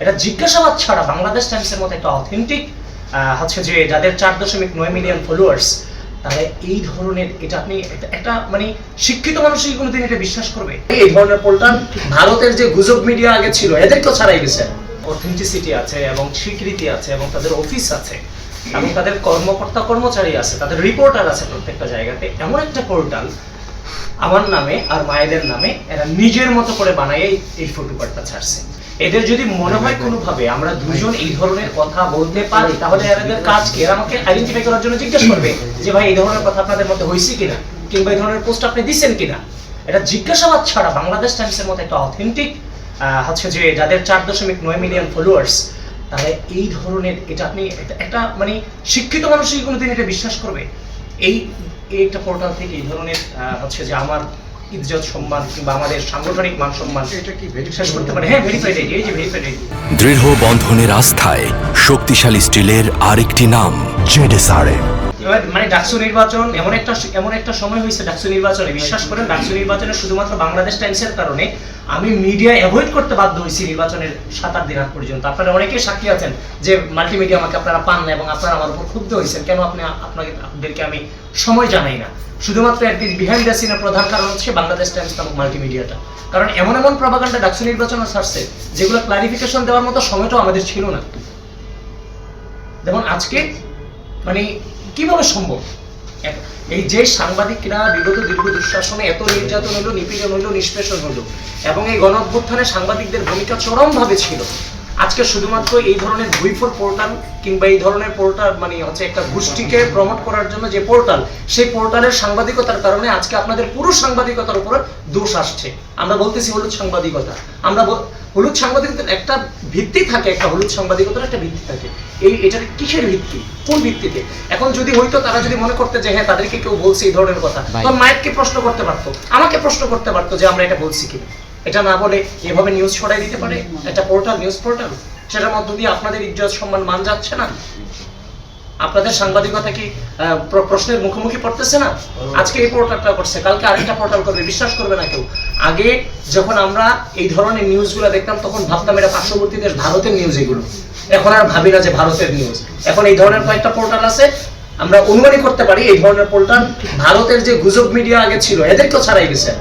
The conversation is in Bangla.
এটা জিজ্ঞাসাবাদ ছাড়া বাংলাদেশ টাইমসের মতো একটা অথেন্টিক হচ্ছে যে যাদের 4.9 মিলিয়ন ফলোয়ার্স, তাহলে এই ধরনের এটা আপনি একটা মানে শিক্ষিত মানুষই কোনোদিন এটা বিশ্বাস করবে? এই ধরনের পোর্টাল ভারতের যে গুজব মিডিয়া আগে ছিল এদেরকেও ছাড়াই গেছে। অথেন্টিসিটি আছে এবং স্বীকৃতি আছে এবং তাদের অফিস আছে এবং তাদের কর্মকর্তা কর্মচারী আছে, তাদের রিপোর্টার আছে প্রত্যেকটা জায়গাতে। এমন একটা পোর্টাল আমার নামে আর মায়েদের নামে এরা নিজের মতো করে বানায় এই ফটোকার্ডটা ছাড়ছে। এদের যদি মনে হয় কোনোভাবে আমরা দুজন এই ধরনের কথা বলতে পারি, তাহলে এদের কাজ কি? এরা আমাকে আইডেন্টিফাই করার জন্য জিজ্ঞেস করবে যে ভাই এই ধরনের কথা আপনাদের মধ্যে হয়েছে কিনা, কিংবা এই ধরনের পোস্ট আপনি দিচ্ছেন কিনা। এটা জিজ্ঞাসাবাদ ছাড়া বাংলাদেশ টাইমসের মতো একটা অথেন্টিক হচ্ছে যে যাদের 4.9 মিলিয়ন ফলোয়ার্স, তাহলে এই ধরনের এটা আপনি একটা মানে শিক্ষিত মানুষই কোনোদিন এটা বিশ্বাস করবে? এই একটা পোর্টাল থেকে এই ধরনের হচ্ছে যে আমার ইজ্জত সম্মান কিংবা আমাদের সাংগঠনিক মান সম্মান এটা কি শেষ করতে পারে? হ্যাঁ, ভেরিফাইড আইডি, এই যে ভেরিফাইড আইডি। দৃঢ় বন্ধনের আস্থায় শক্তিশালী স্টিলের আরেকটি নাম জেডএসআরএম। মানে ডাকসু নির্বাচন এমন একটা সময় হয়েছে, ডাকসু নির্বাচনে বিশ্বাস করেন, ডাকসু নির্বাচনে শুধুমাত্র বাংলাদেশ টাইমসের কারণে আমি মিডিয়া অ্যাভয়েড করতে বাধ্য হয়েছি নির্বাচনের 7-8 দিন আগ পর্যন্ত। আপনারা অনেকেই সাক্ষী আছেন যে মাল্টিমিডিয়া আমাকে আপনারা পান না এবং আপনারা আমার উপর ক্ষুব্ধ হয়েছেন কেন আপনাদেরকে আমি সময় জানাই না। শুধুমাত্র একটি বিহাইন্ড দ্য সিনের প্রধান কারণ হচ্ছে বাংলাদেশ টাইমস নামক মাল্টিমিডিয়াটা। কারণ এমন প্রপাগান্ডা ডাকসু নির্বাচনে ছাড়ছে যেগুলো ক্লারিফিকেশন দেওয়ার মতো সময়টাও আমাদের ছিল না। যেমন আজকে মানে কিভাবে সম্ভব এই যে সাংবাদিকরা বিগত দীর্ঘ দুঃশাসনে এত নির্যাতন হলো, নিপীড়ন হলো, নিষ্পেষণ হলো এবং এই গণ অভ্যুত্থানে সাংবাদিকদের ভূমিকা চরমভাবে ছিল। আজকে শুধুমাত্র এই ধরনের ভুইফোর পোর্টাল কিংবা এই ধরনের পোর্টাল মানে হচ্ছে একটা গোষ্ঠীকে প্রমোট করার জন্য যে পোর্টাল, সেই পোর্টালের সাংবাদিকতার কারণে আজকে আপনাদের পুরো সাংবাদিকতার উপর দোষ আসছে। আমরা বলতেছি হলুদ সাংবাদিকতা। আমরা হলুদ সাংবাদিকতার একটা ভিত্তি থাকে, একটা হলুদ সাংবাদিকতার একটা ভিত্তি থাকে। এটার কিসের ভিত্তি, কোন ভিত্তিতে? এখন যদি হইতো তারা যদি মনে করতে যে হ্যাঁ তাদেরকে কেউ বলছে এই ধরনের কথা, তখন মাইককে প্রশ্ন করতে পারতো, আমাকে প্রশ্ন করতে পারতো যে আমরা এটা বলছি কিনা। এটা না বলে এভাবে নিউজ ছড়াই দিতে পারে একটা পোর্টাল, নিউজ পোর্টাল, সেটার মধ্য দিয়ে আপনাদের ইজ্জত সম্মান মান যাচ্ছে না? আপনাদের সাংবাদিকতা কি প্রশ্নের মুখোমুখি পড়তেছে না? আজকে এই পোর্টালটা করছে, কালকে আরেকটা পোর্টাল করবে, বিশ্বাস করবে না কেউ। আগে যখন আমরা এই ধরনের নিউজগুলো দেখতাম তখন ভাবতাম এটা পার্শ্ববর্তী দেশ ভারতের নিউজ এগুলো, এখন আর ভাবি না যে ভারতের নিউজ। এখন এই ধরনের কয়েকটা পোর্টাল আছে, আমরা অনুমানই করতে পারি এই ধরনের পোর্টাল ভারতের যে গুজব মিডিয়া আগে ছিল এদেরকেও ছাড়াই গেছে।